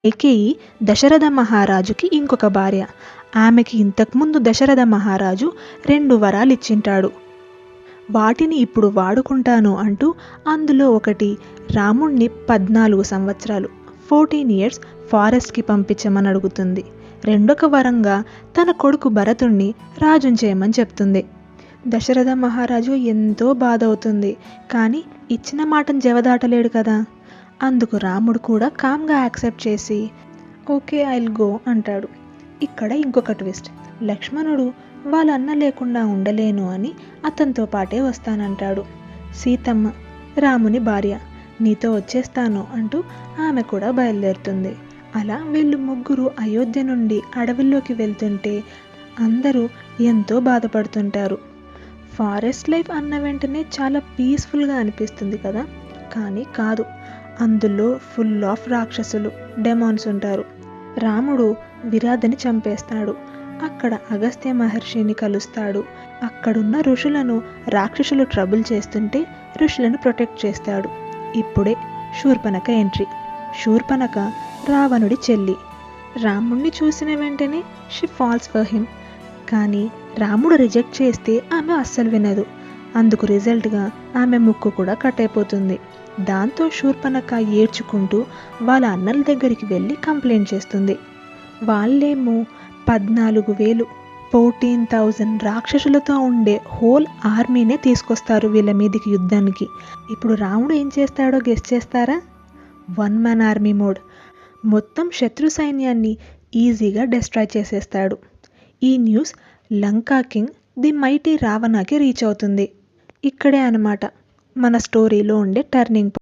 కైకేయి దశరథ మహారాజుకి ఇంకొక భార్య. ఆమెకి ఇంతకుముందు దశరథ మహారాజు 2 వరాలు ఇచ్చింటాడు. వాటిని ఇప్పుడు వాడుకుంటాను అంటూ అందులో ఒకటి రాముణ్ణి 14 సంవత్సరాలు 14 ఇయర్స్ ఫారెస్ట్కి పంపించమని అడుగుతుంది. రెండొక వరంగా తన కొడుకు భరతుణ్ణి రాజుని చేయమని చెప్తుంది. దశరథ మహారాజు ఎంతో బాధ అవుతుంది. కానీ ఇచ్చిన మాటను జవదాటలేడు కదా. అందుకు రాముడు కూడా కామ్గా యాక్సెప్ట్ చేసి ఓకే ఐల్ గో అంటాడు. ఇక్కడ ఇంకొక ట్విస్ట్. లక్ష్మణుడు వాళ్ళ అన్న లేకుండా ఉండలేను అని అతనితో పాటే వస్తానంటాడు. సీతమ్మ రాముని భార్య నీతో వచ్చేస్తాను అంటూ ఆమె కూడా బయలుదేరుతుంది. అలా వీళ్ళు ముగ్గురు అయోధ్య నుండి అడవుల్లోకి వెళ్తుంటే అందరూ ఎంతో బాధపడుతుంటారు. ఫారెస్ట్ లైఫ్ అన్న వెంటనే చాలా పీస్ఫుల్గా అనిపిస్తుంది కదా. కానీ కాదు, అందులో ఫుల్ ఆఫ్ రాక్షసులు, డెమాన్స్ ఉంటారు. రాముడు విరాధని చంపేస్తాడు. అక్కడ అగస్త్య మహర్షిని కలుస్తాడు. అక్కడున్న ఋషులను రాక్షసులు ట్రబుల్ చేస్తుంటే ఋషులను ప్రొటెక్ట్ చేస్తాడు. ఇప్పుడే శూర్పణఖ ఎంట్రీ. శూర్పణఖ రావణుడి చెల్లి. రాముణ్ణి చూసిన వెంటనే షీ ఫాల్స్ ఫర్ హిమ్. కానీ రాముడు రిజెక్ట్ చేస్తే ఆమె అస్సలు వినదు. అందుకు రిజల్ట్గా ఆమె ముక్కు కూడా కట్ అయిపోతుంది. దాంతో శూర్పణఖ ఏడ్చుకుంటూ వాళ్ళ అన్నల దగ్గరికి వెళ్ళి కంప్లైంట్ చేస్తుంది. వాళ్ళేమో 14,000 14,000 రాక్షసులతో ఉండే హోల్ ఆర్మీనే తీసుకొస్తారు వీళ్ళ మీదికి యుద్ధానికి. ఇప్పుడు రాముడు ఏం చేస్తాడో గెస్ చేస్తారా? 1 man ఆర్మీ మోడ్. మొత్తం శత్రు సైన్యాన్ని ఈజీగా డిస్ట్రాయ్ చేసేస్తాడు. ఈ news Lanka king the mighty రావణకి రీచ్ అవుతుంది. ఇక్కడే అన్నమాట మన స్టోరీలో ఉండే టర్నింగ్.